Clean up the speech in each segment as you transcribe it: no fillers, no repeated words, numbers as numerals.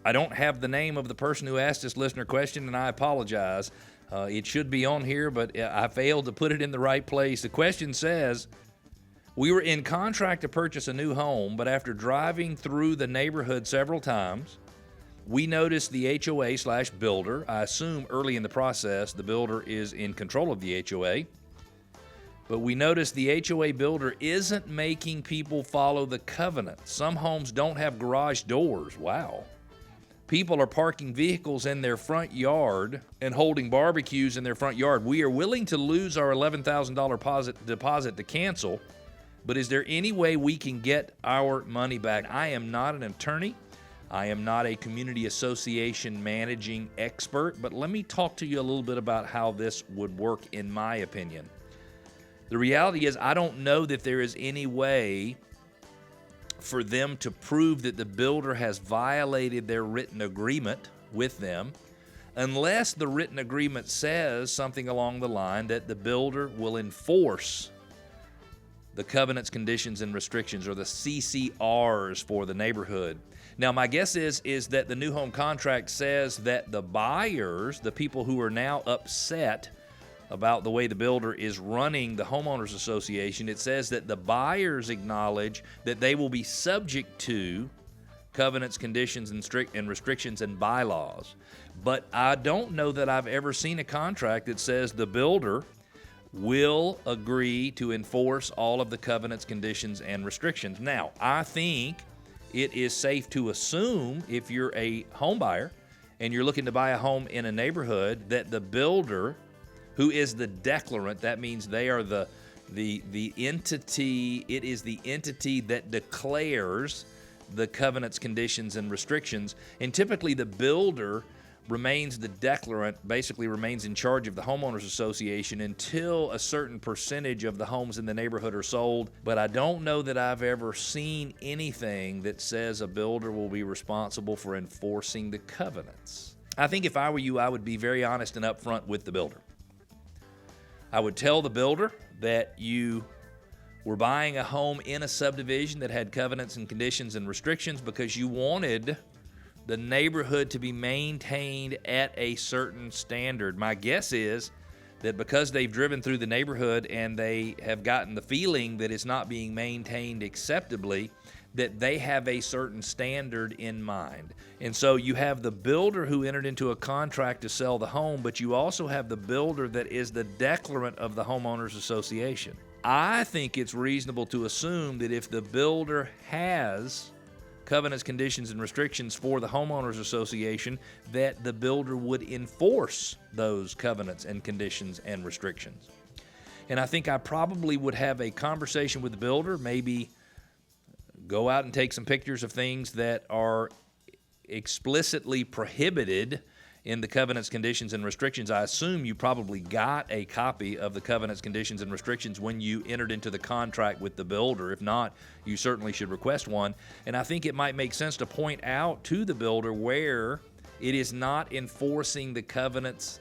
I don't have the name of the person who asked this listener question, and I apologize. It should be on here, but I failed to put it in the right place. The question says, we were in contract to purchase a new home, but after driving through the neighborhood several times, we noticed the HOA/builder. I assume early in the process, the builder is in control of the HOA. But we noticed the HOA builder isn't making people follow the covenant. Some homes don't have garage doors. Wow. People are parking vehicles in their front yard and holding barbecues in their front yard. We are willing to lose our $11,000 deposit to cancel, but is there any way we can get our money back? I am not an attorney. I am not a community association managing expert, but let me talk to you a little bit about how this would work in my opinion. The reality is I don't know that there is any way for them to prove that the builder has violated their written agreement with them unless the written agreement says something along the line that the builder will enforce the covenants, conditions, and restrictions, or the CCRs for the neighborhood. Now, my guess is that the new home contract says that the buyers, the people who are now upset about the way the builder is running the homeowners association, it says that the buyers acknowledge that they will be subject to covenants, conditions, and restrictions and bylaws. But I don't know that I've ever seen a contract that says the builder will agree to enforce all of the covenants, conditions, and restrictions. Now, I think it is safe to assume if you're a home buyer and you're looking to buy a home in a neighborhood that the builder, who is the declarant, that means they are the entity, it is the entity that declares the covenants, conditions, and restrictions. And typically the builder remains the declarant, basically remains in charge of the homeowners association until a certain percentage of the homes in the neighborhood are sold. But I don't know that I've ever seen anything that says a builder will be responsible for enforcing the covenants. I think if I were you, I would be very honest and upfront with the builder. I would tell the builder that you were buying a home in a subdivision that had covenants and conditions and restrictions because you wanted the neighborhood to be maintained at a certain standard. My guess is that because they've driven through the neighborhood and they have gotten the feeling that it's not being maintained acceptably, that they have a certain standard in mind. And so you have the builder who entered into a contract to sell the home, but you also have the builder that is the declarant of the homeowners association. I think it's reasonable to assume that if the builder has covenants, conditions, and restrictions for the homeowners association, that the builder would enforce those covenants and conditions and restrictions. And I think I probably would have a conversation with the builder, maybe go out and take some pictures of things that are explicitly prohibited in the covenants, conditions, and restrictions. I assume you probably got a copy of the covenants, conditions, and restrictions when you entered into the contract with the builder. If not, you certainly should request one. And I think it might make sense to point out to the builder where it is not enforcing the covenants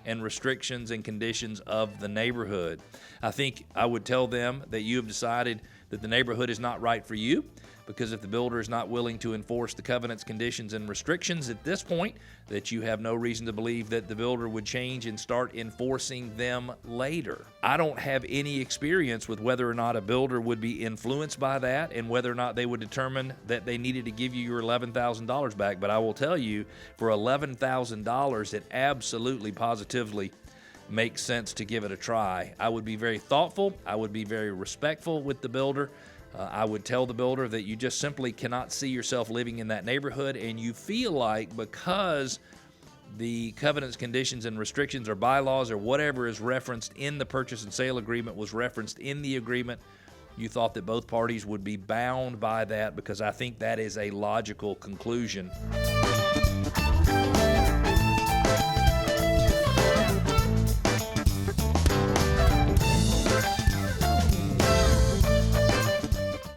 and restrictions and conditions of the neighborhood. I think I would tell them that you have decided that the neighborhood is not right for you, because if the builder is not willing to enforce the covenants, conditions, and restrictions at this point, that you have no reason to believe that the builder would change and start enforcing them later. I don't have any experience with whether or not a builder would be influenced by that and whether or not they would determine that they needed to give you your $11,000 back, but I will tell you, for $11,000, it absolutely, positively makes sense to give it a try. I would be very thoughtful. I would be very respectful with the builder. I would tell the builder that you just simply cannot see yourself living in that neighborhood, and you feel like because the covenants, conditions, and restrictions or bylaws or whatever is referenced in the purchase and sale agreement was referenced in the agreement, you thought that both parties would be bound by that, because I think that is a logical conclusion.